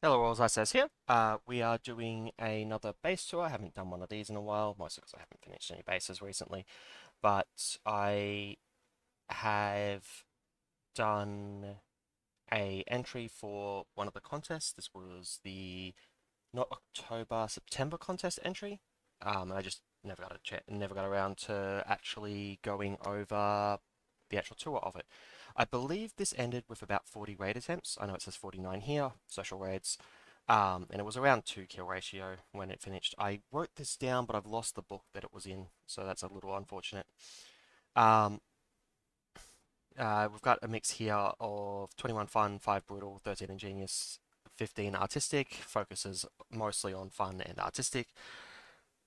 Hello, all, Xyceres here. We are doing another base tour. I haven't done one of these in a while, mostly because I haven't finished any bases recently. But I have done a entry for one of the contests. This was the not October, September contest entry. I just never got around to actually going over the actual tour of it. I believe this ended with about 40 raid attempts. I know it says 49 here, social raids. And it was around 2 kill ratio when it finished. I wrote this down, but I've lost the book that it was in, so that's a little unfortunate. Um, we've got a mix here of 21 fun, 5 brutal, 13 ingenious, 15 artistic, focuses mostly on fun and artistic,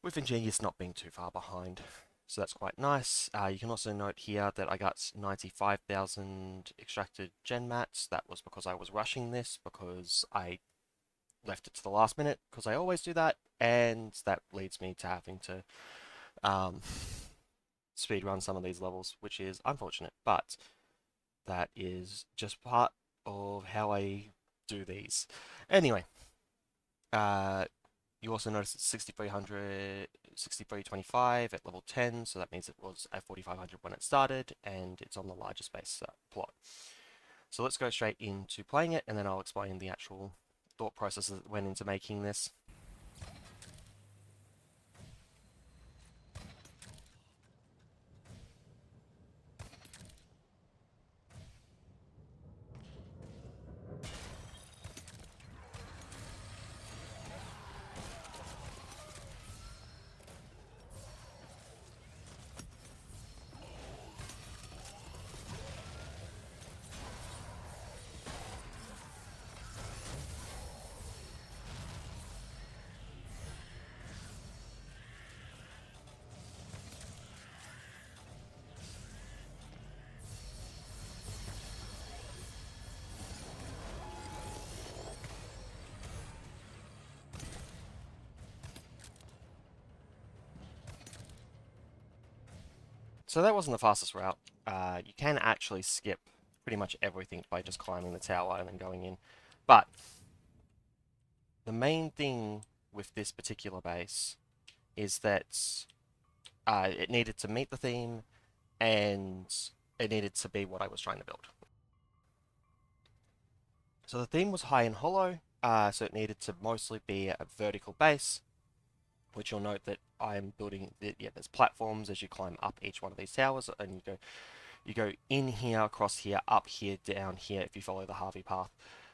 with ingenious not being too far behind. So that's quite nice. You can also note here that I got 95,000 extracted gen mats. That was because I was rushing this, because I left it to the last minute, because I always do that, and that leads me to having to um, speed run some of these levels, which is unfortunate, but that is just part of how I do these. Anyway, uh, you also notice it's 6300, 6325 at level 10, so that means it was at 4500 when it started, and it's on the larger space plot. So let's go straight into playing it, and then I'll explain the actual thought process that went into making this. So that wasn't the fastest route. You can actually skip pretty much everything by just climbing the tower and then going in. But the main thing with this particular base is that it needed to meet the theme, and it needed to be what I was trying to build. So the theme was high and hollow, so it needed to mostly be a vertical base, which you'll note that I'm building. Yeah, there's platforms as you climb up each one of these towers, and you go in here, across here, up here, down here if you follow the Harvey path.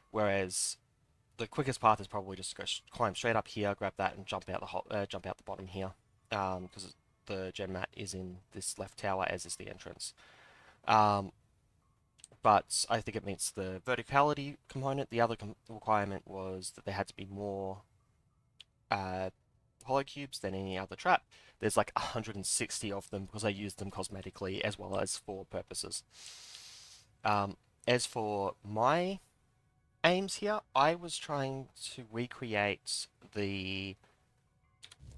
Whereas the quickest path is probably just to go climb straight up here, grab that, and jump out the bottom here, because the gem mat is in this left tower, as is the entrance. Um, but I think it meets the verticality component. The other requirement was that there had to be more uh, hollow cubes than any other trap. There's like 160 of them because I used them cosmetically as well as for purposes. Um, as for my aims here, I was trying to recreate the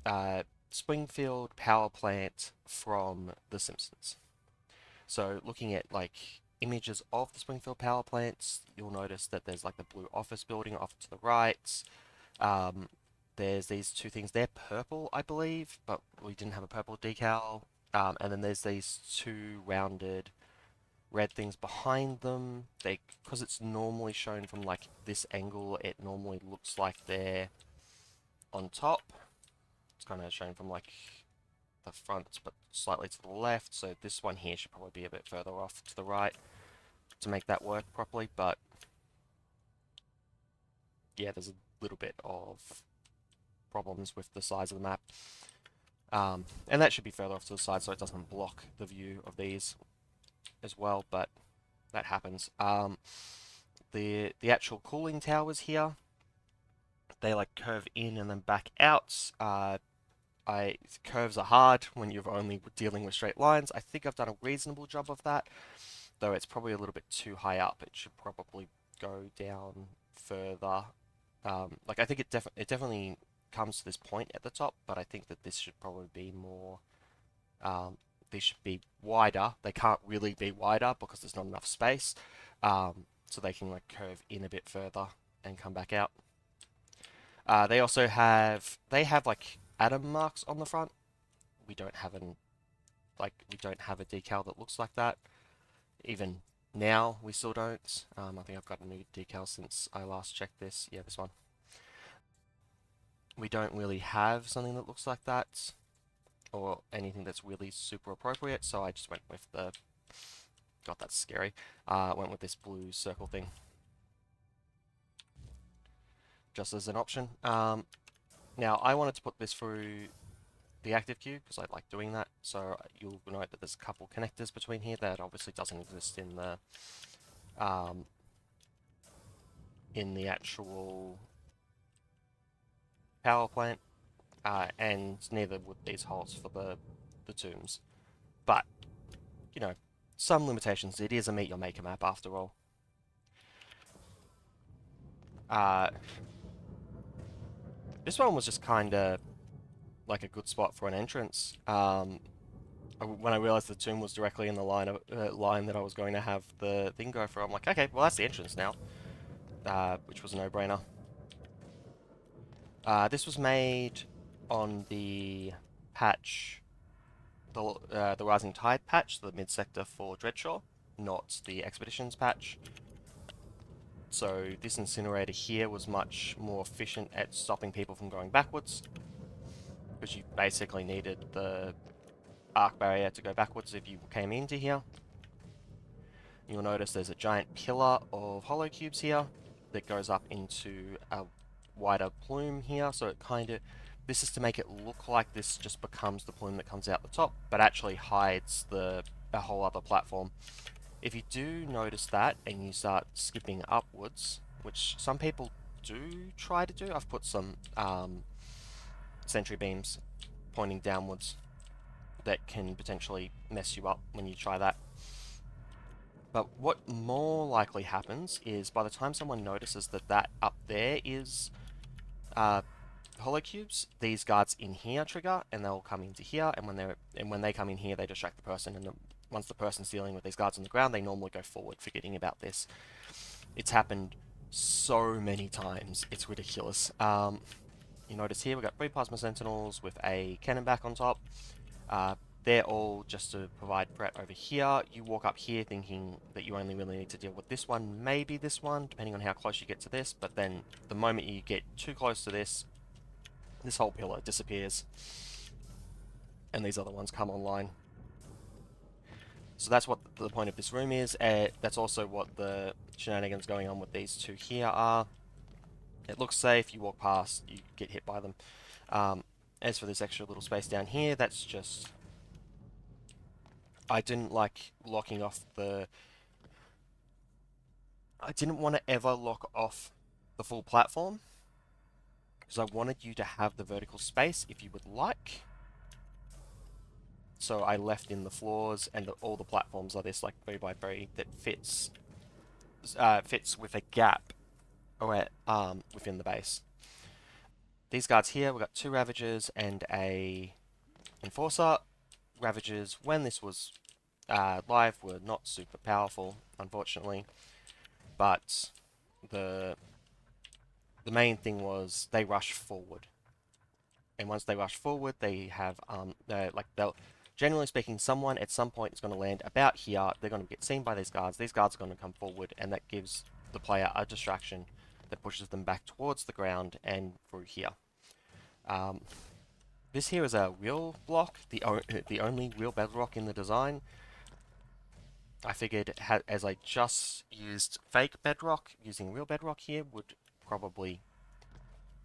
uh, Springfield power plant from The Simpsons. So looking at like images of the Springfield power plants, you'll notice that there's like the blue office building off to the right. Um, there's these two things. They're purple, I believe, but we didn't have a purple decal. And then there's these two rounded red things behind them. Because it's normally shown from like this angle, it normally looks like they're on top. It's kind of shown from like the front, but slightly to the left. So this one here should probably be a bit further off to the right to make that work properly. But yeah, there's a little bit of problems with the size of the map. And that should be further off to the side so it doesn't block the view of these as well, but that happens. The actual cooling towers here, they like curve in and then back out. Curves are hard when you're only dealing with straight lines. I think I've done a reasonable job of that, though it's probably a little bit too high up. It should probably go down further. Like I think it definitely comes to this point at the top, but I think that this should probably be more. These should be wider. They can't really be wider because there's not enough space. So they can like curve in a bit further and come back out. They have like atom marks on the front. We don't have we don't have a decal that looks like that. Even now, we still don't. I think I've got a new decal since I last checked this. Yeah, this one. We don't really have something that looks like that, or anything that's really super appropriate, so I just went with the... God, that's scary. Went with this blue circle thing, just as an option. Now, I wanted to put this through the active queue, because I like doing that, so you'll note that there's a couple connectors between here that obviously doesn't exist um, in the actual power plant, and neither would these holes for the tombs. But, you know, some limitations. It is a meet your maker map after all. Uh, this one was just kind of like a good spot for an entrance. When I realized the tomb was directly in the line that I was going to have the thing go for, I'm like, okay, well that's the entrance now, which was a no-brainer. This was made on the patch, the Rising Tide patch, the mid-sector for Dreadshaw, not the Expeditions patch. So this incinerator here was much more efficient at stopping people from going backwards, because you basically needed the arc barrier to go backwards if you came into here. You'll notice there's a giant pillar of hollow cubes here that goes up into a wider plume here, so it kind of... This is to make it look like this just becomes the plume that comes out the top, but actually hides a whole other platform. If you do notice that, and you start skipping upwards, which some people do try to do, I've put some sentry beams pointing downwards that can potentially mess you up when you try that. But what more likely happens is by the time someone notices that that up there is hollow cubes, these guards in here trigger, and they'll come into here, and when they come in here, they distract the person, and once the person's dealing with these guards on the ground, they normally go forward, forgetting about this. It's happened so many times, it's ridiculous. You notice here we've got 3 Plasma Sentinels with a cannon back on top. They're all just to provide threat over here. You walk up here thinking that you only really need to deal with this one, maybe this one, depending on how close you get to this, but then the moment you get too close to this whole pillar disappears, and these other ones come online. So that's what the point of this room is. That's also what the shenanigans going on with these two here are. It looks safe, you walk past, you get hit by them. As for this extra little space down here, that's just... I didn't like locking off the... I didn't want to ever lock off the full platform, because I wanted you to have the vertical space if you would like. So I left in the floors, and all the platforms are this like 3x3 that fits with a gap within the base. These guards here, we've got 2 Ravagers and a Enforcer. Ravagers, when this was live, were not super powerful, unfortunately, but the main thing was they rush forward, and once they rush forward, they have they'll... Generally speaking, someone at some point is going to land about here. They're going to get seen by these guards. These guards are going to come forward, and that gives the player a distraction that pushes them back towards the ground and through here. This here is a real block, the only real bedrock in the design. I figured as I just used fake bedrock, using real bedrock here would probably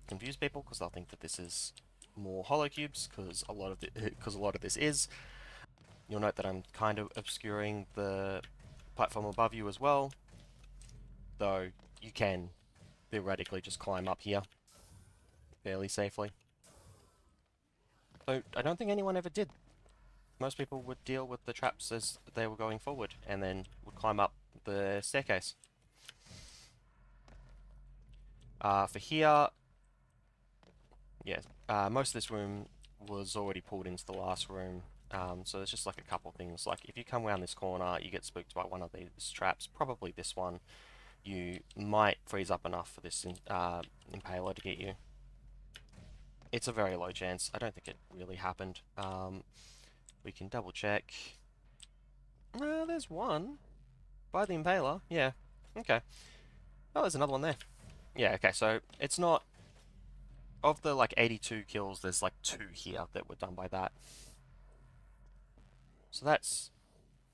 confuse people, because they'll think that this is more hollow cubes, because a lot of this is. You'll note that I'm kind of obscuring the platform above you as well, though you can theoretically just climb up here fairly safely. So I don't think anyone ever did. Most people would deal with the traps as they were going forward, and then would climb up the staircase. For here, yeah, most of this room was already pulled into the last room, so there's just like a couple things. Like if you come around this corner, you get spooked by one of these traps, probably this one. You might freeze up enough for this impaler to get you. it's a very low chance. I don't think it really happened. We can double check. There's one by the Impaler. Yeah. Okay. Oh, there's another one there. Yeah, okay, so it's not... Of the, like, 82 kills, there's, like, 2 here that were done by that. So that's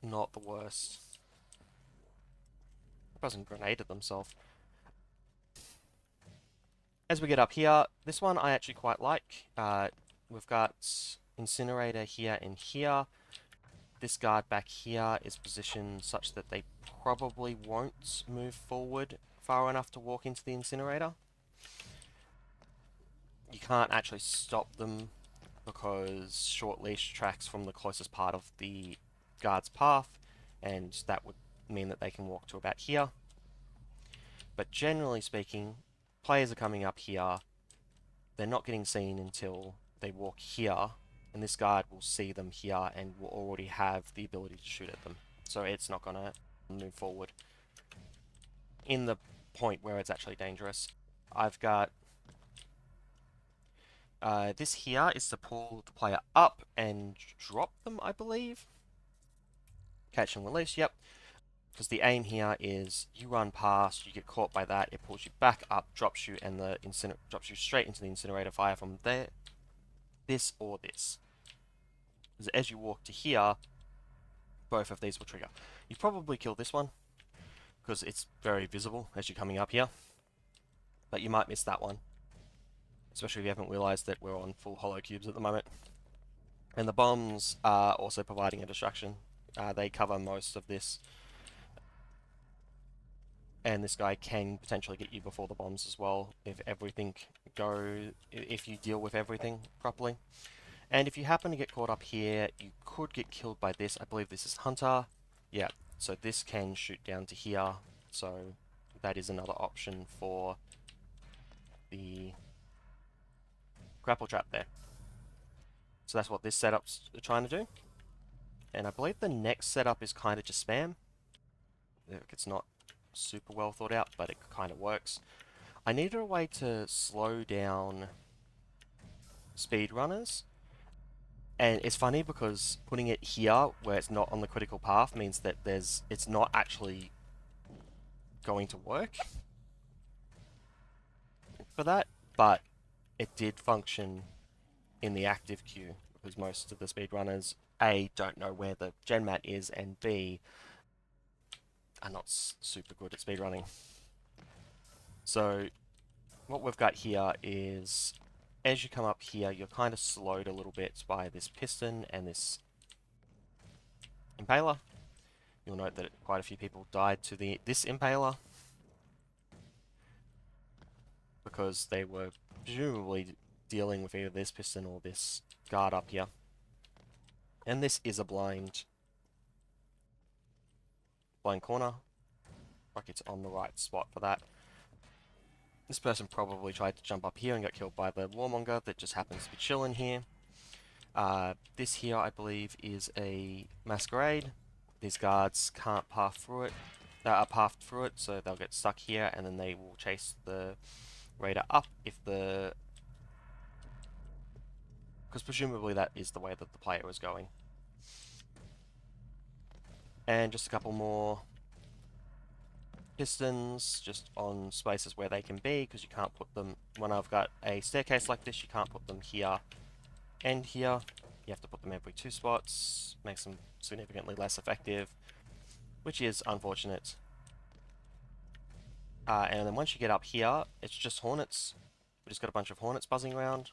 not the worst. The person grenaded themselves. As we get up here, this one I actually quite like. We've got Incinerator here and here. This guard back here is positioned such that they probably won't move forward far enough to walk into the incinerator. You can't actually stop them because short leash tracks from the closest part of the guard's path, and that would mean that they can walk to about here. But generally speaking, players are coming up here, they're not getting seen until they walk here, and this guard will see them here and will already have the ability to shoot at them. So it's not going to move forward in the point where it's actually dangerous. I've got this here is to pull the player up and drop them, I believe. Catch and release, yep. Because the aim here is you run past, you get caught by that, it pulls you back up, drops you, and the drops you straight into the incinerator fire from there. This or this. Because as you walk to here, both of these will trigger. You probably kill this one, because it's very visible as you're coming up here. But you might miss that one. Especially if you haven't realized that we're on full hollow cubes at the moment. And the bombs are also providing a distraction. They cover most of this. And this guy can potentially get you before the bombs as well if you deal with everything properly. And if you happen to get caught up here, you could get killed by this. I believe this is Hunter. Yeah, so this can shoot down to here. So that is another option for the grapple trap there. So that's what this setup's trying to do. And I believe the next setup is kind of just spam. It's not super well thought out, but it kind of works. I needed a way to slow down speedrunners. And it's funny because putting it here where it's not on the critical path means that it's not actually going to work for that, but it did function in the active queue because most of the speedrunners A, don't know where the gen mat is, and B, are not super good at speedrunning. So what we've got here is as you come up here, you're kind of slowed a little bit by this piston and this impaler. You'll note that quite a few people died to this impaler because they were presumably dealing with either this piston or this guard up here. And this is a blind corner. Like it's on the right spot for that. This person probably tried to jump up here and got killed by the warmonger that just happens to be chilling here. This here, I believe, is a masquerade. These guards can't path through it, so they'll get stuck here, and then they will chase the raider up because presumably that is the way that the player is going. And just a couple more pistons just on spaces where they can be, because you can't put them, when I've got a staircase like this, you can't put them here and here. You have to put them every 2 spots, makes them significantly less effective, which is unfortunate. And then once you get up here, it's just hornets. We just got a bunch of hornets buzzing around.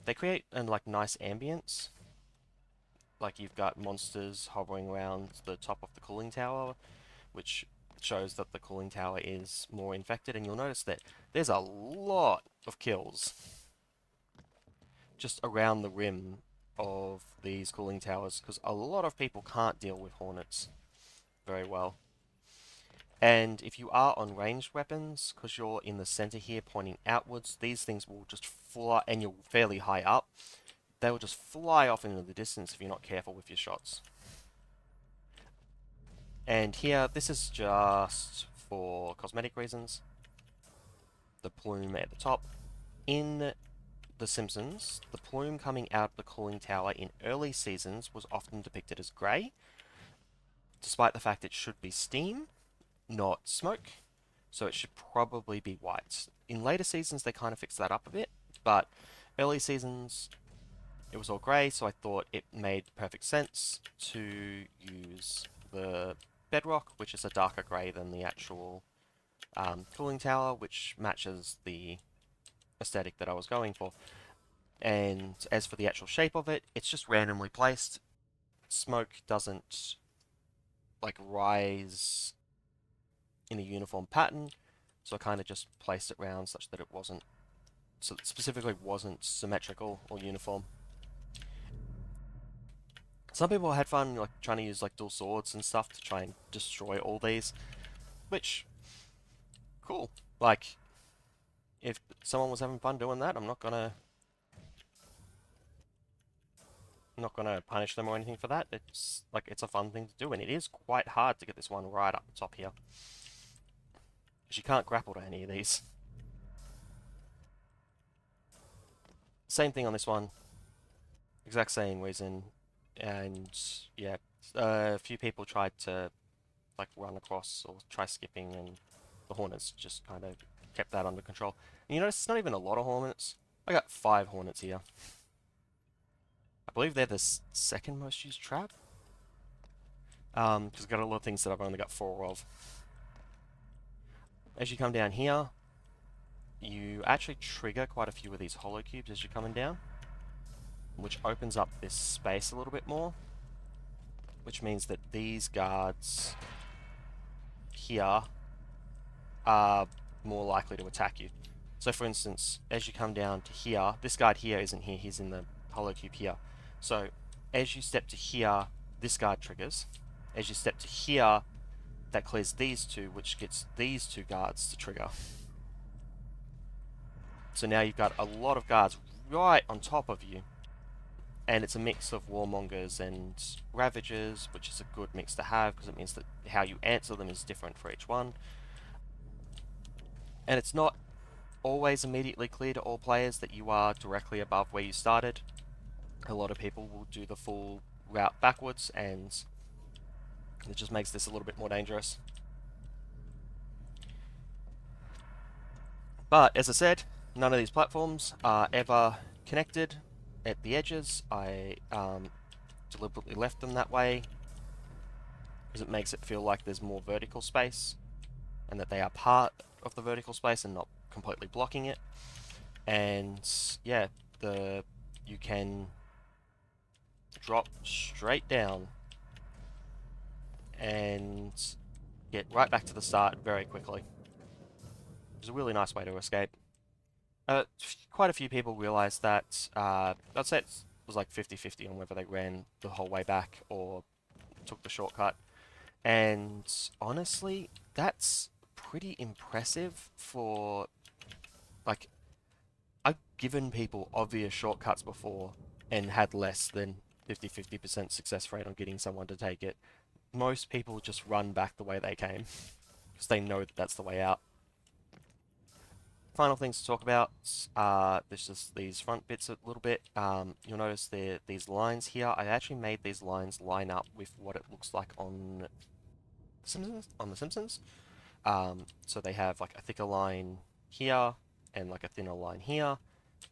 They create a nice ambience. Like you've got monsters hovering around the top of the cooling tower, which shows that the cooling tower is more infected, and you'll notice that there's a lot of kills just around the rim of these cooling towers, because a lot of people can't deal with hornets very well. And if you are on ranged weapons, because you're in the center here pointing outwards, these things will just fly, and you're fairly high up, they will just fly off into the distance if you're not careful with your shots. And here, this is just for cosmetic reasons. The plume at the top. In The Simpsons, the plume coming out of the cooling tower in early seasons was often depicted as grey, despite the fact it should be steam, not smoke, so it should probably be white. In later seasons, they kind of fixed that up a bit, but early seasons, it was all grey, so I thought it made perfect sense to use the bedrock, which is a darker grey than the actual cooling tower, which matches the aesthetic that I was going for. And as for the actual shape of it, it's just randomly placed. Smoke doesn't like rise in a uniform pattern, so I kind of just placed it round such that it wasn't, so it specifically wasn't symmetrical or uniform. Some people had fun like trying to use like dual swords and stuff to try and destroy all these, which cool. Like if someone was having fun doing that, I'm not gonna punish them or anything for that. It's like it's a fun thing to do, and it is quite hard to get this one right up the top here, because you can't grapple to any of these. Same thing on this one, exact same reason, and yeah, a few people tried to like run across or try skipping, and the Hornets just kind of kept that under control. And you notice it's not even a lot of Hornets. I got 5 Hornets here. I believe they're the second most used trap. Because I've got a lot of things that I've only got 4 of. As you come down here, you actually trigger quite a few of these hollow cubes as you're coming down, which opens up this space a little bit more, which means that these guards here are more likely to attack you. So for instance, as you come down to here, this guard here isn't here, he's in the hollow cube here. So as you step to here, this guard triggers. As you step to here, that clears these two, which gets these 2 guards to trigger. So now you've got a lot of guards right on top of you. And it's a mix of Warmongers and Ravagers, which is a good mix to have, because it means that how you answer them is different for each one. And it's not always immediately clear to all players that you are directly above where you started. A lot of people will do the full route backwards, and it just makes this a little bit more dangerous. But as I said, none of these platforms are ever connected at the edges. I deliberately left them that way because it makes it feel like there's more vertical space and that they are part of the vertical space and not completely blocking it. And yeah, you can drop straight down and get right back to the start very quickly. It's a really nice way to escape. Quite a few people realized that, I'd say it was like 50-50 on whether they ran the whole way back or took the shortcut. And honestly, that's pretty impressive for, like, I've given people obvious shortcuts before and had less than 50% success rate on getting someone to take it. Most people just run back the way they came because they know that that's the way out. Final things to talk about, there's just these front bits a little bit. You'll notice these lines here. I actually made these lines line up with what it looks like on The Simpsons. So they have like a thicker line here and like a thinner line here.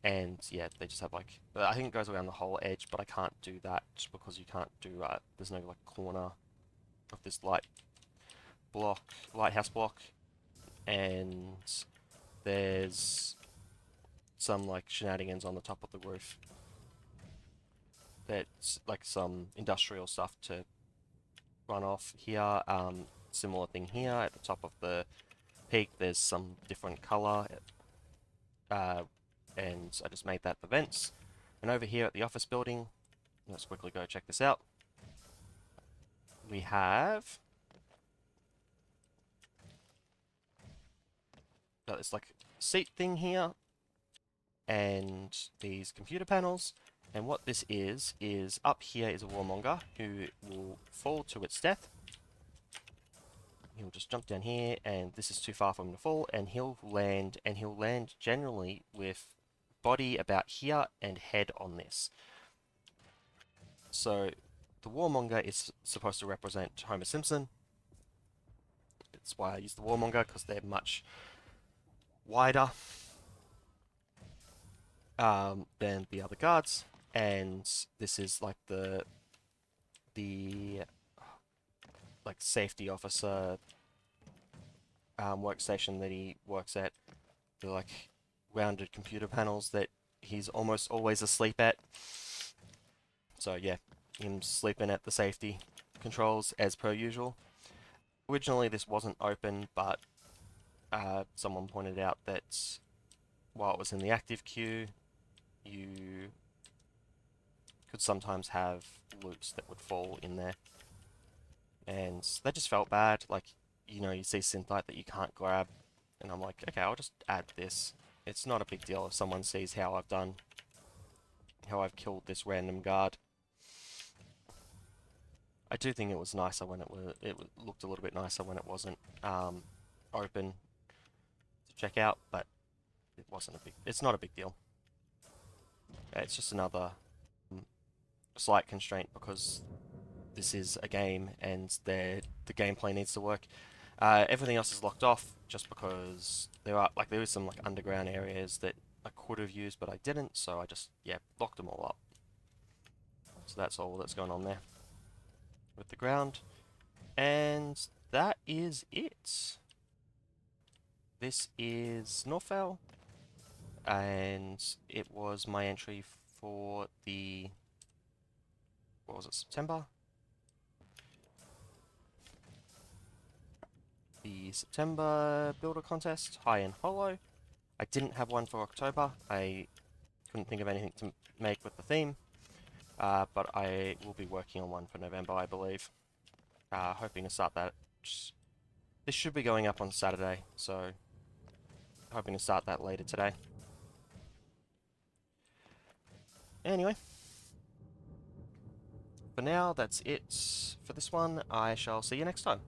And yeah, they just have like, I think it goes around the whole edge, but I can't do that just because you can't do, there's no like corner of this lighthouse block. And there's some like shenanigans on the top of the roof. That's like some industrial stuff to run off here. Similar thing here at the top of the peak. There's some different color, and I just made that the vents. And over here at the office building, let's quickly go check this out. We have got this like seat thing here and these computer panels. And what this is up here is a warmonger who will fall to its death. He'll just jump down here, and this is too far for him to fall, and he'll land generally with body about here and head on this. So the warmonger is supposed to represent Homer Simpson. That's why I use the warmonger, because they're much wider than the other guards, and this is like the like safety officer workstation that he works at. The like rounded computer panels that he's almost always asleep at. So yeah, him sleeping at the safety controls as per usual. Originally this wasn't open, but someone pointed out that while it was in the active queue, you could sometimes have loots that would fall in there. And that just felt bad. Like, you know, you see synthite that you can't grab, and I'm like, okay, I'll just add this. It's not a big deal if someone sees how I've killed this random guard. I do think it was nicer when it looked a little bit nicer when it wasn't open to check out, but it's not a big deal. It's just another slight constraint because this is a game and the gameplay needs to work. Everything else is locked off just because there is some like underground areas that I could have used but I didn't, so I just locked them all up. So that's all that's going on there with the ground, and that is it. This is Northvale, and it was my entry for the what was it, September? The September Builder Contest, High and Hollow. I didn't have one for October. I couldn't think of anything to make with the theme, but I will be working on one for November, I believe. Hoping to start that. This should be going up on Saturday, so hoping to start that later today. Anyway, for now, that's it for this one. I shall see you next time.